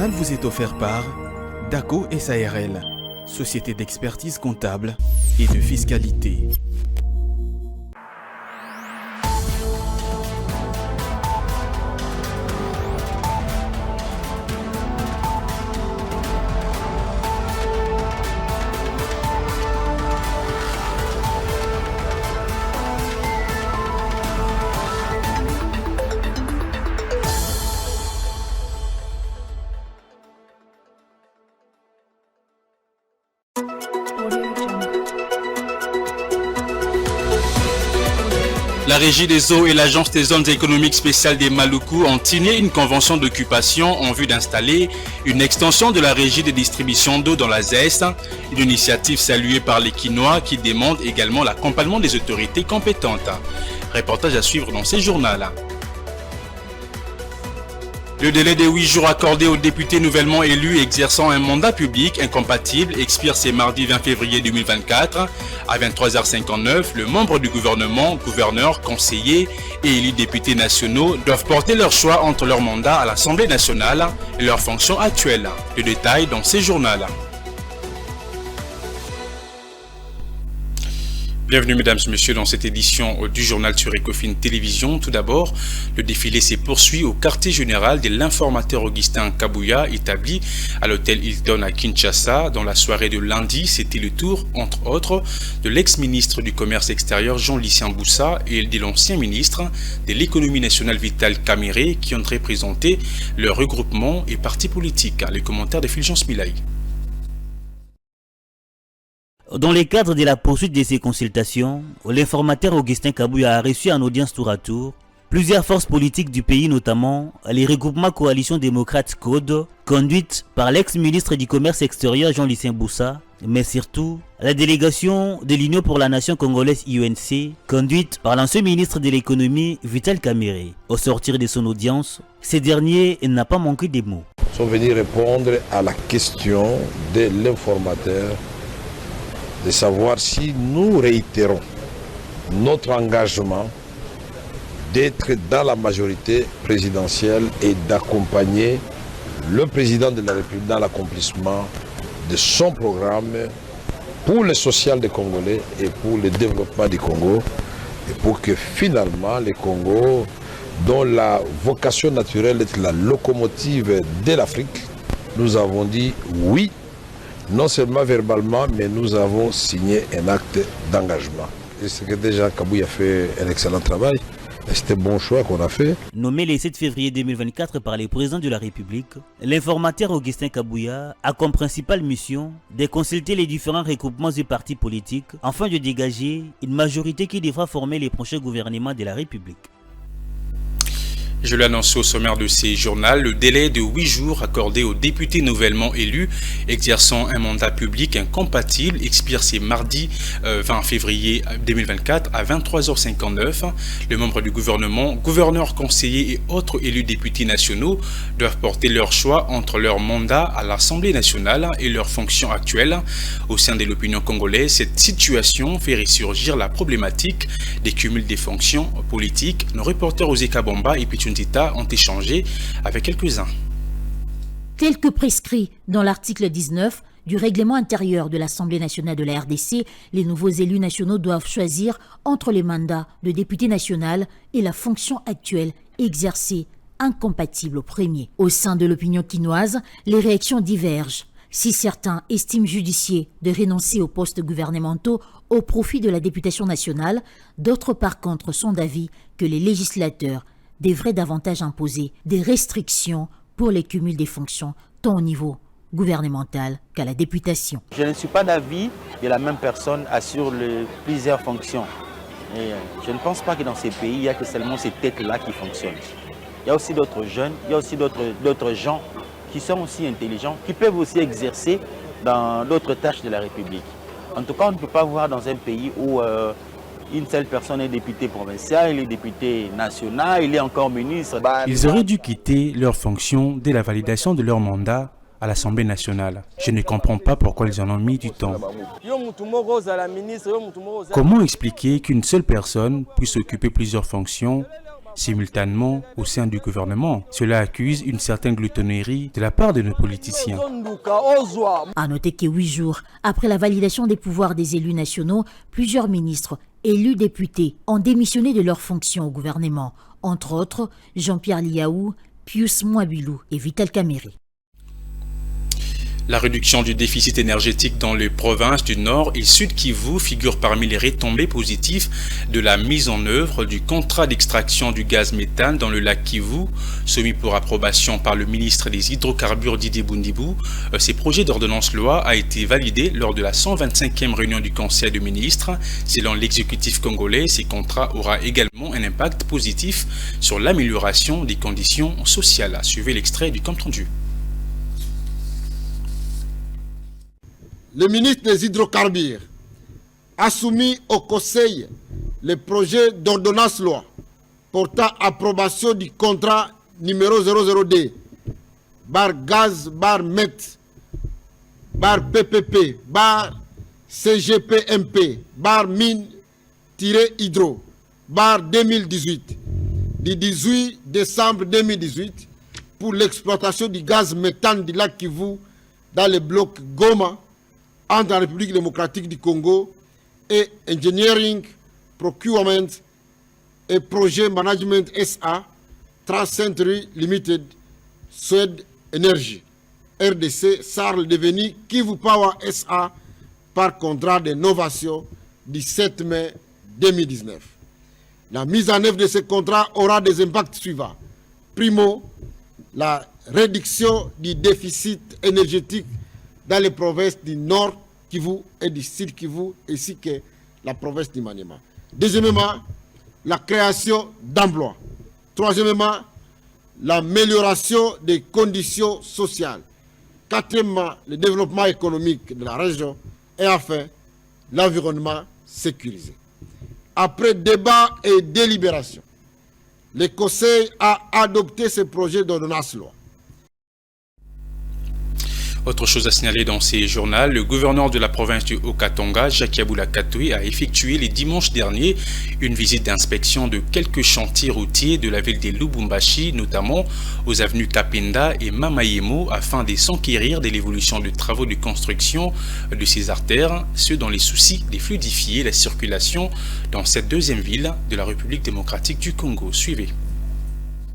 journal vous est offert par DACO SARL, société d'expertise comptable et de fiscalité. La Régie des eaux et l'Agence des zones économiques spéciales des Maluku ont signé une convention d'occupation en vue d'installer une extension de la régie de distribution d'eau dans la ZES, une initiative saluée par les Quinois qui demande également l'accompagnement des autorités compétentes. Reportage à suivre dans ces journaux. Le délai de 8 jours accordé aux députés nouvellement élus exerçant un mandat public incompatible expire ce mardi 20 février 2024 à 23h59. Le membre du gouvernement, gouverneurs, conseillers et élus députés nationaux doivent porter leur choix entre leur mandat à l'Assemblée nationale et leurs fonctions actuelles. Le détail dans ces journaux. Bienvenue mesdames et messieurs dans cette édition du journal sur Ecofin Télévision. Tout d'abord, le défilé s'est poursuivi au quartier général de l'informateur Augustin Kabouya, établi à l'hôtel Hilton à Kinshasa. Dans la soirée de lundi, c'était le tour, entre autres, de l'ex-ministre du Commerce extérieur Jean-Lucien Boussa et de l'ancien ministre de l'économie nationale Vital Kamerhe qui ont représenté leur regroupement et parti politique. Les commentaires de Fulgence Milaï. Dans le cadre de la poursuite de ces consultations, l'informateur Augustin Kabouya a reçu en audience tour à tour plusieurs forces politiques du pays, notamment les regroupements Coalition démocrate CODE, conduite par l'ex-ministre du Commerce extérieur Jean-Lucien Boussa, mais surtout la délégation de l'Union pour la Nation congolaise UNC, conduite par l'ancien ministre de l'économie Vital Kamerhe. Au sortir de son audience, ce dernier n'a pas manqué de mots. Ils sont venus répondre à la question de l'informateur, de savoir si nous réitérons notre engagement d'être dans la majorité présidentielle et d'accompagner le président de la République dans l'accomplissement de son programme pour le social des Congolais et pour le développement du Congo, et pour que finalement les Congos, dont la vocation naturelle est la locomotive de l'Afrique, nous avons dit oui, non seulement verbalement, mais nous avons signé un acte d'engagement. Et c'est que déjà Kabouya a fait un excellent travail. C'était un bon choix qu'on a fait. Nommé le 7 février 2024 par le président de la République, l'informateur Augustin Kabouya a comme principale mission de consulter les différents regroupements et partis politiques afin de dégager une majorité qui devra former les prochains gouvernements de la République. Je l'ai annoncé au sommaire de ces journaux, le délai de 8 jours accordé aux députés nouvellement élus exerçant un mandat public incompatible expire ce mardi 20 février 2024 à 23h59. Les membres du gouvernement, gouverneurs, conseillers et autres élus députés nationaux doivent porter leur choix entre leur mandat à l'Assemblée nationale et leurs fonctions actuelles. Au sein de l'opinion congolaise, cette situation fait ressurgir la problématique des cumuls des fonctions politiques. Nos reporters Ozeka Bomba et Pichun ont échangé avec quelques-uns. Tel que prescrit dans l'article 19 du règlement intérieur de l'Assemblée nationale de la RDC, les nouveaux élus nationaux doivent choisir entre les mandats de député national et la fonction actuelle exercée, incompatible au premier. Au sein de l'opinion quinoise, les réactions divergent. Si certains estiment judicieux de renoncer aux postes gouvernementaux au profit de la députation nationale, d'autres par contre sont d'avis que les législateurs devraient davantage imposer des restrictions pour les cumuls des fonctions, tant au niveau gouvernemental qu'à la députation. Je ne suis pas d'avis que la même personne assure plusieurs fonctions. Et je ne pense pas que dans ces pays, il n'y a que seulement ces têtes-là qui fonctionnent. Il y a aussi d'autres jeunes, il y a aussi d'autres gens qui sont aussi intelligents, qui peuvent aussi exercer dans d'autres tâches de la République. En tout cas, on ne peut pas voir dans un pays où une seule personne est députée provinciale, il est député national, il est encore ministre. Ils auraient dû quitter leurs fonctions dès la validation de leur mandat à l'Assemblée nationale. Je ne comprends pas pourquoi ils en ont mis du temps. Comment expliquer qu'une seule personne puisse occuper plusieurs fonctions simultanément au sein du gouvernement. Cela accuse une certaine gloutonnerie de la part de nos politiciens. À noter que 8 jours après la validation des pouvoirs des élus nationaux, plusieurs ministres, élus députés, ont démissionné de leurs fonctions au gouvernement. Entre autres, Jean-Pierre Liaou, Pius Mouabilou et Vital Kamerhe. La réduction du déficit énergétique dans les provinces du Nord et Sud Kivu figure parmi les retombées positives de la mise en œuvre du contrat d'extraction du gaz méthane dans le lac Kivu, soumis pour approbation par le ministre des Hydrocarbures Didier Bundibou. Ces projets d'ordonnance loi a été validé lors de la 125e réunion du Conseil des ministres. Selon l'exécutif congolais, ces contrats auront également un impact positif sur l'amélioration des conditions sociales. Suivez l'extrait du compte rendu. Le ministre des Hydrocarbures a soumis au Conseil le projet d'ordonnance loi portant approbation du contrat numéro 00D bar gaz bar MET bar PPP bar CGPMP bar mine-hydro bar 2018 du 18 décembre 2018 pour l'exploitation du gaz méthane du lac Kivu dans le bloc Goma entre la République démocratique du Congo et Engineering, Procurement et Projet Management SA, Transcentury Limited, Suède Energy, RDC, SARL devenu Kivu Power SA par contrat d'innovation du 7 mai 2019. La mise en œuvre de ce contrat aura des impacts suivants. Primo, la réduction du déficit énergétique dans les provinces du Nord Kivu et du Sud Kivu, ainsi que la province du Maniema. Deuxièmement, la création d'emplois. Troisièmement, l'amélioration des conditions sociales. Quatrièmement, le développement économique de la région. Et enfin, l'environnement sécurisé. Après débat et délibération, le Conseil a adopté ce projet d'ordonnance loi. Autre chose à signaler dans ces journaux, le gouverneur de la province du Haut-Katanga, Jacques Yaboula Katoué, a effectué les dimanches derniers une visite d'inspection de quelques chantiers routiers de la ville de Lubumbashi, notamment aux avenues Kapenda et Mamayemo, afin de s'enquérir de l'évolution des travaux de construction de ces artères, ce dans les soucis de fluidifier la circulation dans cette deuxième ville de la République démocratique du Congo. Suivez.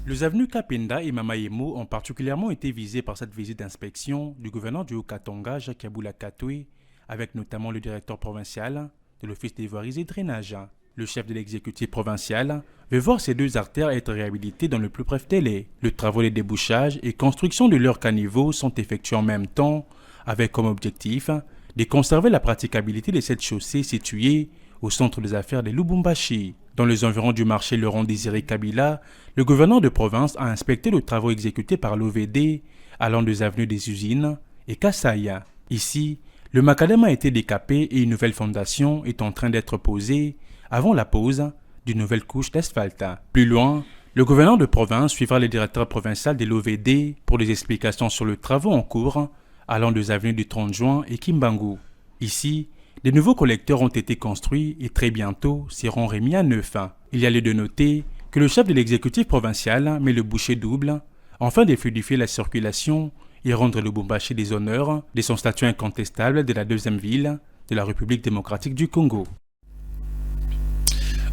Les avenues Kapenda et Mamayemo ont particulièrement été visées par cette visite d'inspection du gouverneur du Haut-Katanga, Jacques Yaboula Katoué, avec notamment le directeur provincial de l'Office des voiries et drainage. Le chef de l'exécutif provincial veut voir ces deux artères être réhabilitées dans le plus bref délai. Le travaux de débouchage et construction de leur caniveau sont effectués en même temps, avec comme objectif de conserver la praticabilité de cette chaussée située au centre des affaires de Lubumbashi. Dans les environs du marché Laurent Désiré Kabila, le gouverneur de province a inspecté les travaux exécutés par l'OVD allant des avenues des usines et Kassaya. Ici, le macadam a été décapé et une nouvelle fondation est en train d'être posée avant la pose d'une nouvelle couche d'asphalte. Plus loin, le gouverneur de province suivra le directeur provincial de l'OVD pour des explications sur les travaux en cours allant des avenues du 30 juin et Kimbangu. Ici, des nouveaux collecteurs ont été construits et très bientôt seront remis à neuf. Il y a lieu de noter que le chef de l'exécutif provincial met le boucher double afin de fluidifier la circulation et rendre Lubumbashi des honneurs de son statut incontestable de la deuxième ville de la République démocratique du Congo.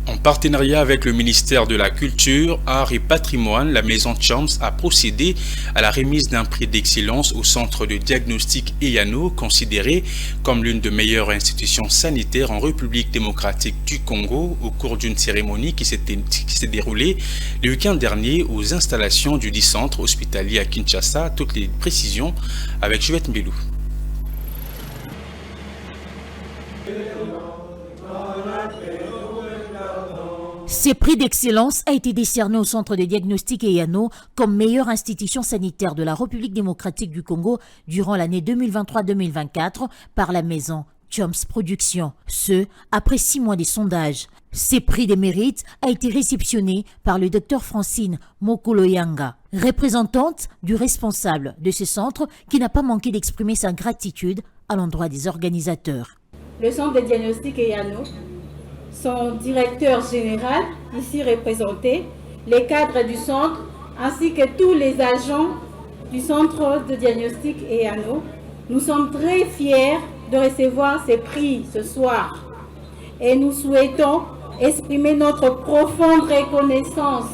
En partenariat avec le ministère de la Culture, Arts et Patrimoine, la maison Champs a procédé à la remise d'un prix d'excellence au centre de diagnostic EYANO, considéré comme l'une des meilleures institutions sanitaires en République démocratique du Congo, au cours d'une cérémonie qui s'est déroulée le week-end dernier aux installations du dit centre hospitalier à Kinshasa. Toutes les précisions avec Juliette Mbelou. Ce prix d'excellence a été décerné au Centre de diagnostic EYANO comme meilleure institution sanitaire de la République démocratique du Congo durant l'année 2023-2024 par la maison Chomps Productions. Ce, après 6 mois de sondage. Ce prix de mérite a été réceptionné par le Dr Francine Mokoloyanga, représentante du responsable de ce centre qui n'a pas manqué d'exprimer sa gratitude à l'endroit des organisateurs. Le Centre de diagnostic EYANO, son directeur général, ici représenté, les cadres du centre, ainsi que tous les agents du centre de diagnostic EANO. Nous sommes très fiers de recevoir ces prix ce soir et nous souhaitons exprimer notre profonde reconnaissance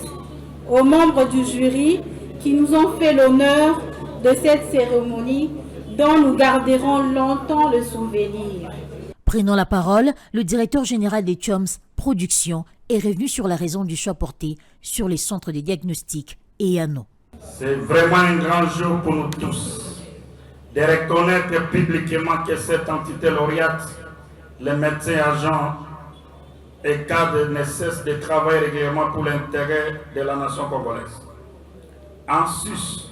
aux membres du jury qui nous ont fait l'honneur de cette cérémonie dont nous garderons longtemps le souvenir. Prenant la parole, le directeur général des Choms Productions est revenu sur la raison du choix porté sur les centres de diagnostic EANO. C'est vraiment un grand jour pour nous tous de reconnaître publiquement que cette entité lauréate, les médecins agents et cadres ne cessent de travailler régulièrement pour l'intérêt de la nation congolaise. En sus,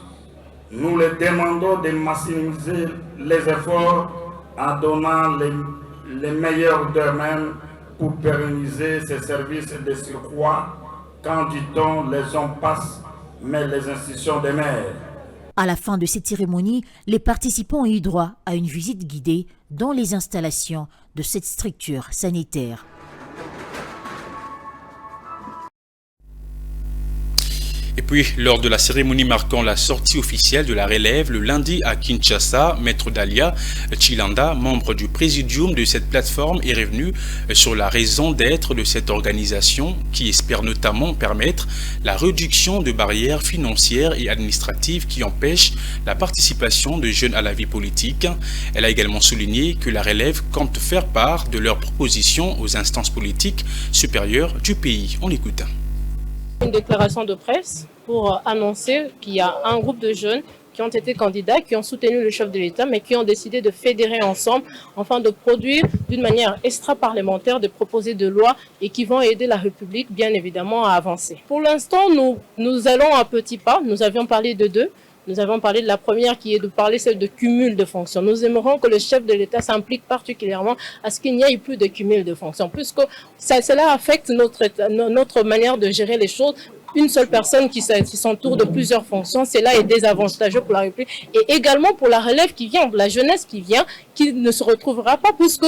nous les demandons de maximiser les efforts en donnant les meilleurs d'eux-mêmes pour pérenniser ces services de surcroît. Quand du temps, les hommes passent, mais les institutions demeurent. À la fin de cette cérémonie, les participants ont eu droit à une visite guidée dans les installations de cette structure sanitaire. Et puis, lors de la cérémonie marquant la sortie officielle de la relève le lundi à Kinshasa, Maître Dalia Chilanda, membre du présidium de cette plateforme, est revenu sur la raison d'être de cette organisation qui espère notamment permettre la réduction de barrières financières et administratives qui empêchent la participation de jeunes à la vie politique. Elle a également souligné que la relève compte faire part de leurs propositions aux instances politiques supérieures du pays. On l'écoute. Une déclaration de presse pour annoncer qu'il y a un groupe de jeunes qui ont été candidats, qui ont soutenu le chef de l'État, mais qui ont décidé de fédérer ensemble afin de produire d'une manière extra-parlementaire des proposés de loi et qui vont aider la République, bien évidemment, à avancer. Pour l'instant, nous allons à petits pas. Nous avions parlé de deux. Nous avons parlé de la première qui est de parler celle de cumul de fonctions. Nous aimerons que le chef de l'État s'implique particulièrement à ce qu'il n'y ait plus de cumul de fonctions, puisque cela affecte notre manière de gérer les choses. Une seule personne qui s'entoure de plusieurs fonctions, cela est désavantageux pour la République et également pour la relève qui vient, la jeunesse qui vient, qui ne se retrouvera pas puisque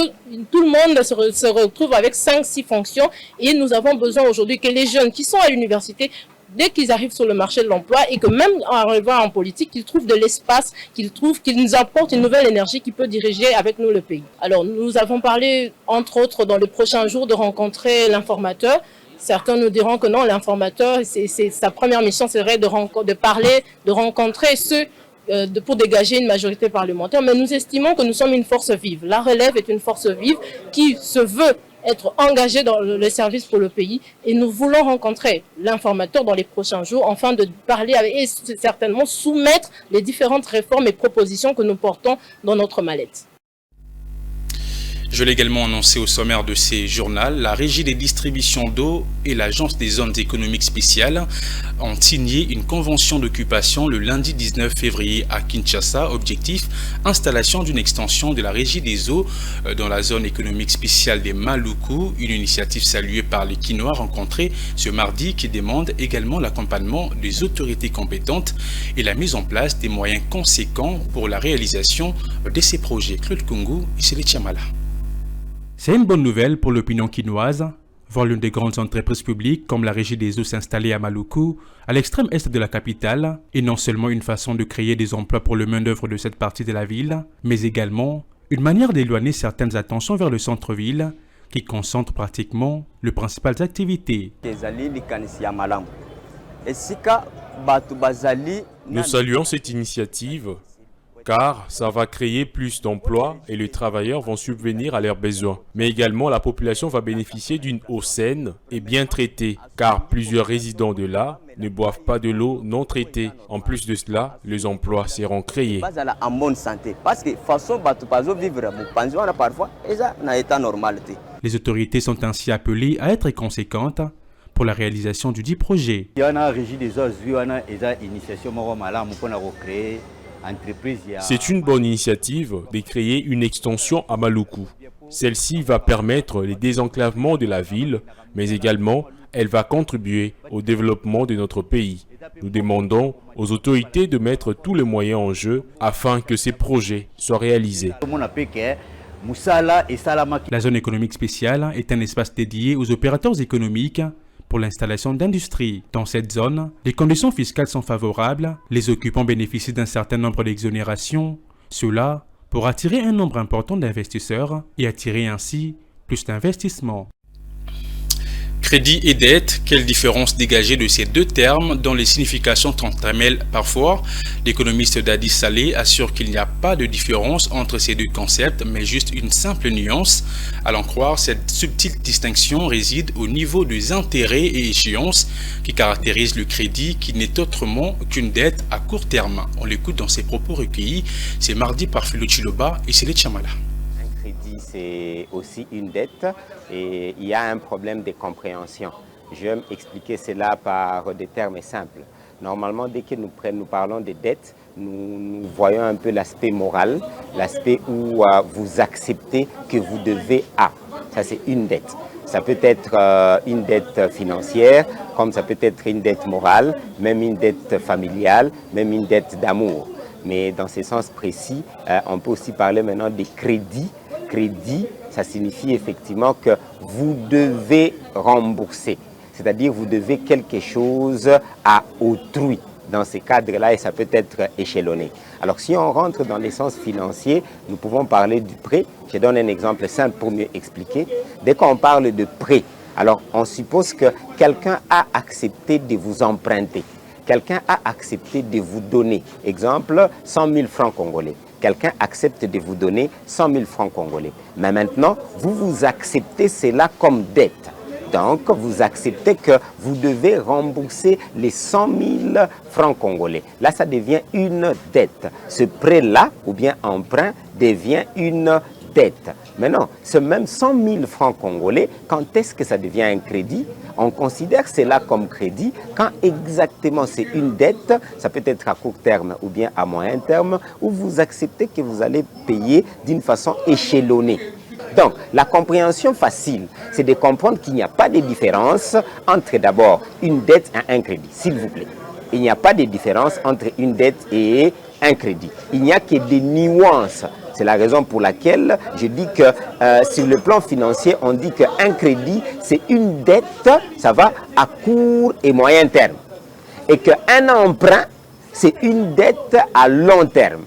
tout le monde se retrouve avec 5-6 fonctions et nous avons besoin aujourd'hui que les jeunes qui sont à l'université, dès qu'ils arrivent sur le marché de l'emploi et que même en arrivant en politique, qu'ils trouvent de l'espace, qu'ils nous apportent une nouvelle énergie qui peut diriger avec nous le pays. Alors nous avons parlé, entre autres, dans les prochains jours, de rencontrer l'informateur. Certains nous diront que non, l'informateur, sa première mission serait de parler, de rencontrer ceux pour dégager une majorité parlementaire. Mais nous estimons que nous sommes une force vive. La relève est une force vive qui se veut être engagé dans le service pour le pays et nous voulons rencontrer l'informateur dans les prochains jours afin de parler et certainement soumettre les différentes réformes et propositions que nous portons dans notre mallette. Je l'ai également annoncé au sommaire de ces journaux, la Régie des distributions d'eau et l'Agence des zones économiques spéciales ont signé une convention d'occupation le lundi 19 février à Kinshasa. Objectif, installation d'une extension de la Régie des eaux dans la zone économique spéciale des Maluku, une initiative saluée par les Kinois rencontrés ce mardi qui demande également l'accompagnement des autorités compétentes et la mise en place des moyens conséquents pour la réalisation de ces projets. Claude Kungu et Sele Chamala. C'est une bonne nouvelle pour l'opinion quinoise, voir l'une des grandes entreprises publiques comme la Régie des eaux s'installer à Maluku, à l'extrême est de la capitale, est non seulement une façon de créer des emplois pour le main-d'œuvre de cette partie de la ville, mais également une manière d'éloigner certaines attentions vers le centre-ville, qui concentre pratiquement les principales activités. Nous saluons cette initiative car ça va créer plus d'emplois et les travailleurs vont subvenir à leurs besoins. Mais également, la population va bénéficier d'une eau saine et bien traitée, car plusieurs résidents de là ne boivent pas de l'eau non traitée. En plus de cela, les emplois seront créés. Les autorités sont ainsi appelées à être conséquentes pour la réalisation du dit projet. C'est une bonne initiative de créer une extension à Maluku. Celle-ci va permettre le désenclavement de la ville, mais également, elle va contribuer au développement de notre pays. Nous demandons aux autorités de mettre tous les moyens en jeu afin que ces projets soient réalisés. La zone économique spéciale est un espace dédié aux opérateurs économiques, pour l'installation d'industries. Dans cette zone, les conditions fiscales sont favorables, les occupants bénéficient d'un certain nombre d'exonérations, cela pour attirer un nombre important d'investisseurs et attirer ainsi plus d'investissements. Crédit et dette, quelle différence dégager de ces deux termes dont les significations s'entremêlent parfois? L'économiste Dadi Saleh assure qu'il n'y a pas de différence entre ces deux concepts, mais juste une simple nuance. À l'en croire, cette subtile distinction réside au niveau des intérêts et échéances qui caractérisent le crédit, qui n'est autrement qu'une dette à court terme. On l'écoute dans ses propos recueillis. C'est mardi par Philo Chiloba et Sélé Chamala. C'est aussi une dette et il y a un problème de compréhension. Je vais m'expliquer cela par des termes simples. Normalement, dès que nous parlons de dette, nous voyons un peu l'aspect moral, l'aspect où vous acceptez que vous devez à. Ça, c'est une dette. Ça peut être une dette financière, comme ça peut être une dette morale, même une dette familiale, même une dette d'amour. Mais dans ce sens précis, on peut aussi parler maintenant des crédits. Crédit, ça signifie effectivement que vous devez rembourser, c'est-à-dire vous devez quelque chose à autrui dans ces cadres-là et ça peut être échelonné. Alors si on rentre dans l'essence financier, nous pouvons parler du prêt. Je donne un exemple simple pour mieux expliquer. Dès qu'on parle de prêt, alors on suppose que quelqu'un a accepté de vous emprunter. Quelqu'un a accepté de vous donner, exemple, 100 000 francs congolais. Quelqu'un accepte de vous donner 100 000 francs congolais. Mais maintenant, vous acceptez cela comme dette. Donc, vous acceptez que vous devez rembourser les 100 000 francs congolais. Là, ça devient une dette. Ce prêt-là, ou bien emprunt, devient une dette. Maintenant, ce même 100 000 francs congolais, quand est-ce que ça devient un crédit? On considère cela comme crédit quand exactement c'est une dette, ça peut être à court terme ou bien à moyen terme, où vous acceptez que vous allez payer d'une façon échelonnée. Donc, la compréhension facile, c'est de comprendre qu'il n'y a pas de différence entre d'abord une dette et un crédit, s'il vous plaît. Il n'y a pas de différence entre une dette et un crédit. Il n'y a que des nuances. C'est la raison pour laquelle je dis que sur le plan financier, on dit qu'un crédit, c'est une dette, ça va à court et moyen terme. Et qu'un emprunt, c'est une dette à long terme.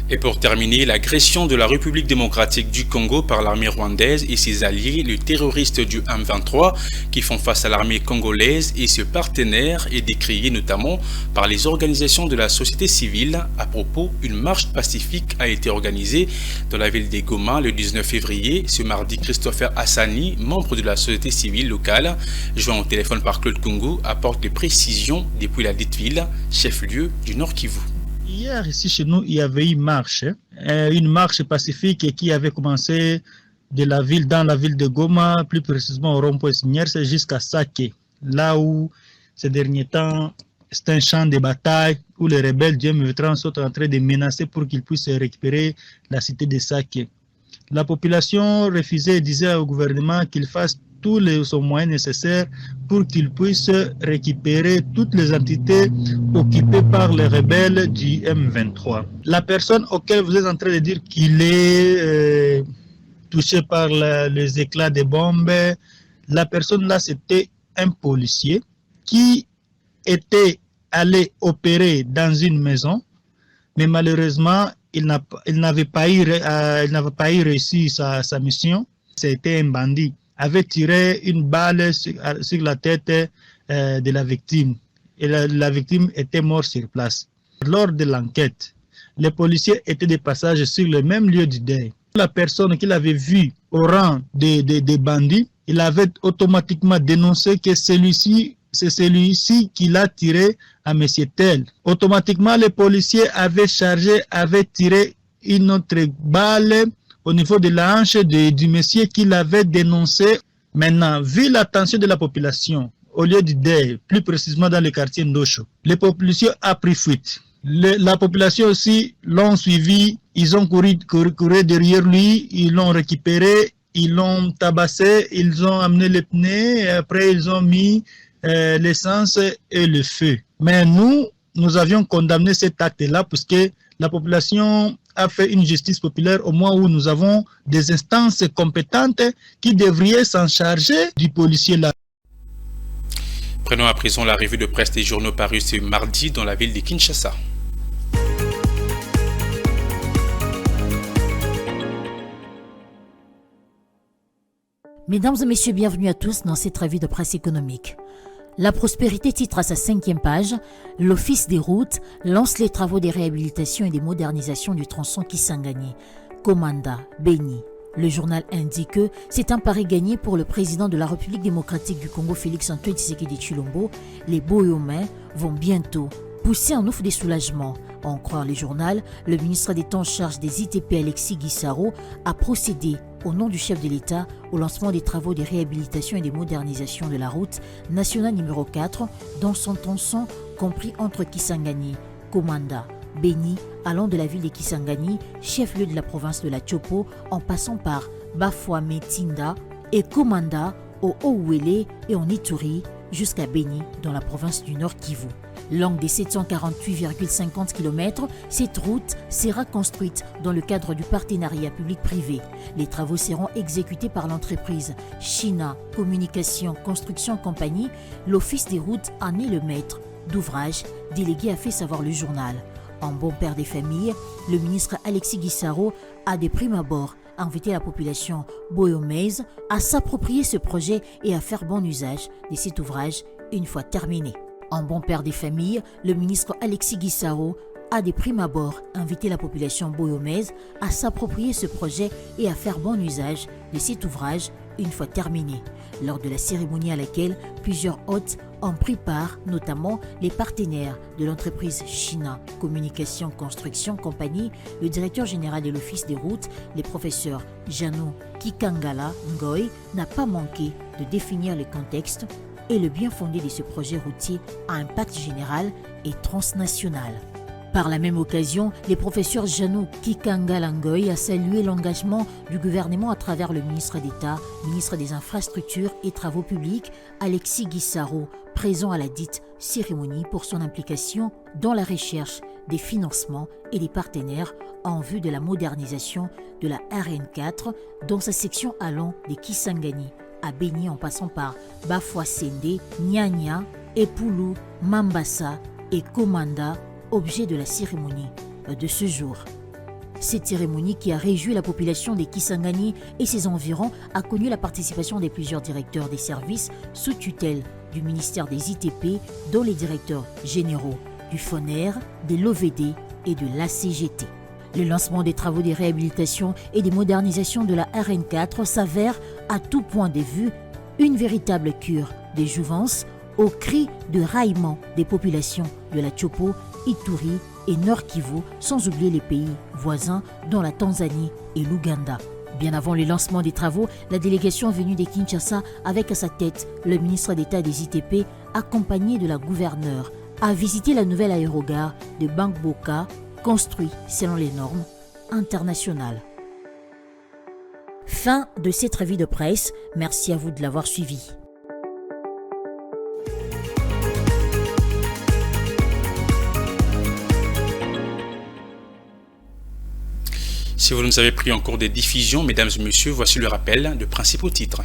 Et pour terminer, l'agression de la République démocratique du Congo par l'armée rwandaise et ses alliés, les terroristes du M23, qui font face à l'armée congolaise et ses partenaires, est décriée notamment par les organisations de la société civile. À propos, une marche pacifique a été organisée dans la ville de Goma le 19 février. Ce mardi, Christopher Hassani, membre de la société civile locale, joint au téléphone par Claude Kungu, apporte des précisions depuis la dite ville, chef-lieu du Nord Kivu. Hier, ici chez nous, il y avait une marche pacifique qui avait commencé de la ville, dans la ville de Goma, plus précisément au rond-point Signerse, jusqu'à Sake, là où ces derniers temps, c'est un champ de bataille où les rebelles du M23 sont en train de menacer pour qu'ils puissent récupérer la cité de Sake. La population refusait et disait au gouvernement qu'il fasse tous les moyens nécessaires pour qu'ils puissent récupérer toutes les entités occupées par les rebelles du M23. La personne auquel vous êtes en train de dire qu'il est touché par les éclats de bombes, la personne là c'était un policier qui était allé opérer dans une maison, mais malheureusement il n'avait pas eu réussi sa mission. C'était un bandit, avait tiré une balle sur la tête de la victime et la victime était morte sur place. Lors de l'enquête, les policiers étaient de passage sur le même lieu du deuil. La personne qu'il avait vue au rang des bandits, il avait automatiquement dénoncé que c'est celui-ci qui l'a tiré à M. Tel. Automatiquement, les policiers avaient tiré une autre balle au niveau de la hanche du monsieur qui l'avait dénoncé. Maintenant, vu l'attention de la population, au lieu du deuil, plus précisément dans le quartier Ndosho, les populations ont pris fuite. La population aussi l'ont suivi, ils ont couru derrière lui, ils l'ont récupéré, ils l'ont tabassé, ils ont amené les pneus, et après ils ont mis l'essence et le feu. Mais nous avions condamné cet acte-là parce que la population a fait une justice populaire au moment où nous avons des instances compétentes qui devraient s'en charger du policier là. Prenons à présent la revue de presse des journaux parus ce mardi dans la ville de Kinshasa. Mesdames et messieurs, bienvenue à tous dans cette revue de presse économique. La Prospérité titre à sa 5e page « L'Office des routes lance les travaux de réhabilitation et de modernisation du tronçon Kisangani, Komanda, Beni ». Le journal indique que c'est un pari gagné pour le président de la République démocratique du Congo, Félix-Antoine Tshisekedi Tshilombo. Les Boyomais vont bientôt pousser un ouf de soulagement. À en croire le journal, le ministre d'État en charge des ITP, Alexis Guissaro, a procédé au nom du chef de l'État au lancement des travaux de réhabilitation et de modernisation de la route nationale numéro 4 dans son tronçon compris entre Kisangani, Komanda, Beni, allant de la ville de Kisangani, chef-lieu de la province de la Chopo, en passant par Bafouame Tinda et Komanda au Haut-Ouélé et en Ituri jusqu'à Beni dans la province du Nord Kivu. Longue de 748,50 km, cette route sera construite dans le cadre du partenariat public-privé. Les travaux seront exécutés par l'entreprise China Communication Construction Compagnie. L'Office des routes en est le maître d'ouvrage, délégué a fait savoir le journal. En bon père des familles, le ministre Alexis Guissaro a de prime abord invité la population boyomaise à s'approprier ce projet et à faire bon usage de cet ouvrage une fois terminé. En bon père des familles, le ministre Alexis Guissaro a de prime abord invité la population boyomaise à s'approprier ce projet et à faire bon usage de cet ouvrage une fois terminé. Lors de la cérémonie à laquelle plusieurs hôtes ont pris part, notamment les partenaires de l'entreprise China Communication Construction Compagnie, le directeur général de l'Office des routes, le professeur Janou Kikangala Ngoy, n'a pas manqué de définir le contexte et le bien fondé de ce projet routier à impact général et transnational. Par la même occasion, le professeur Janou Kikangala Ngoy a salué l'engagement du gouvernement à travers le ministre d'État, ministre des Infrastructures et Travaux publics, Alexis Guissaro, présent à la dite cérémonie pour son implication dans la recherche des financements et des partenaires en vue de la modernisation de la RN4 dans sa section allant de Kisangani à Beni en passant par Bafouassende, Nyanya, Epulu, Mambasa et Komanda, objet de la cérémonie de ce jour. Cette cérémonie qui a réjoui la population de Kisangani et ses environs a connu la participation de plusieurs directeurs des services sous tutelle du ministère des ITP, dont les directeurs généraux du FONER, de l'OVD et de l'ACGT. Le lancement des travaux de réhabilitation et de modernisation de la RN4 s'avère, à tout point de vue, une véritable cure des jouvences au cri de raillement des populations de la Chopo, Ituri et Nord Kivu, sans oublier les pays voisins dont la Tanzanie et l'Ouganda. Bien avant le lancement des travaux, la délégation venue de Kinshasa avec à sa tête le ministre d'État des ITP, accompagné de la gouverneure, a visité la nouvelle aérogare de Bangboka, construit selon les normes internationales. Fin de cette revue de presse. Merci à vous de l'avoir suivi. Si vous nous avez pris en cours des diffusions, mesdames et messieurs, voici le rappel de principaux titres.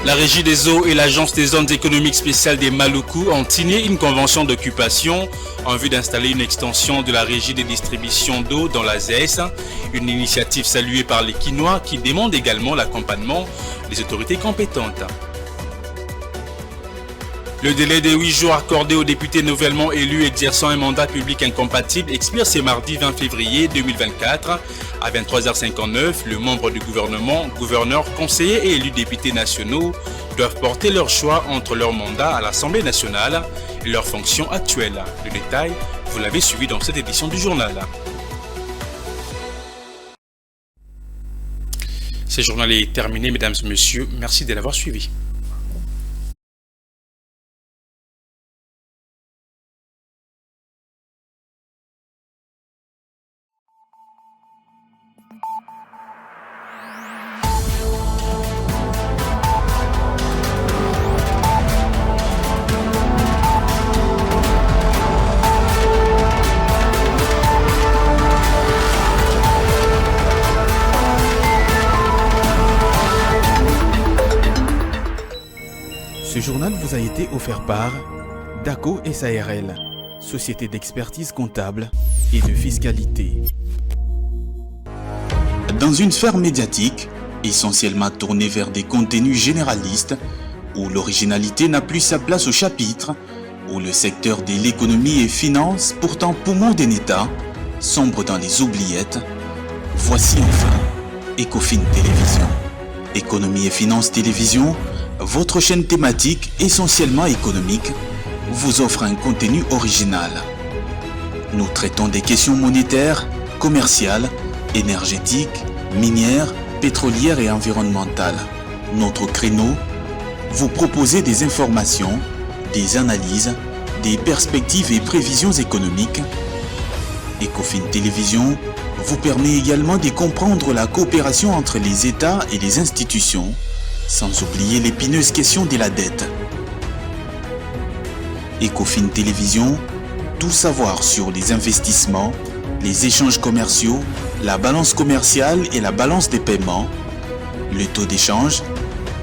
La Régie des eaux et l'Agence des zones économiques spéciales des Maluku ont signé une convention d'occupation en vue d'installer une extension de la régie des distributions d'eau dans la ZES, une initiative saluée par les Kinois qui demande également l'accompagnement des autorités compétentes. Le délai de 8 jours accordé aux députés nouvellement élus exerçant un mandat public incompatible expire ce mardi 20 février 2024 à 23h59. Le membre du gouvernement, gouverneurs, conseillers et élus députés nationaux doivent porter leur choix entre leur mandat à l'Assemblée nationale et leurs fonctions actuelles. Le détail, vous l'avez suivi dans cette édition du journal. Ce journal est terminé, mesdames et messieurs. Merci de l'avoir suivi. a été offert par DACO SARL, société d'expertise comptable et de fiscalité. Dans une sphère médiatique, essentiellement tournée vers des contenus généralistes, où l'originalité n'a plus sa place au chapitre, où le secteur de l'économie et finance, pourtant poumon d'un État, sombre dans les oubliettes, voici enfin Ecofin Télévision. Économie et finance télévision, votre chaîne thématique essentiellement économique, vous offre un contenu original. Nous traitons des questions monétaires, commerciales, énergétiques, minières, pétrolières et environnementales. Notre créneau, vous proposer des informations, des analyses, des perspectives et prévisions économiques. Ecofin Télévision vous permet également de comprendre la coopération entre les États et les institutions, sans oublier l'épineuse question de la dette. Ecofin Télévision, tout savoir sur les investissements, les échanges commerciaux, la balance commerciale et la balance des paiements, le taux d'échange,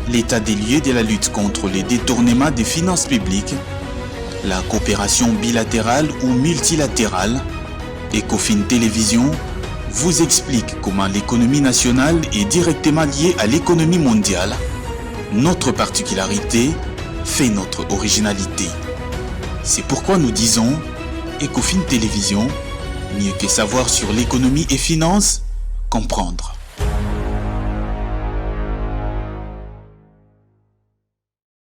l'état des lieux de la lutte contre les détournements des finances publiques, la coopération bilatérale ou multilatérale. Ecofin Télévision vous explique comment l'économie nationale est directement liée à l'économie mondiale. Notre particularité fait notre originalité. C'est pourquoi nous disons Ecofin Télévision, mieux que savoir sur l'économie et finances, comprendre.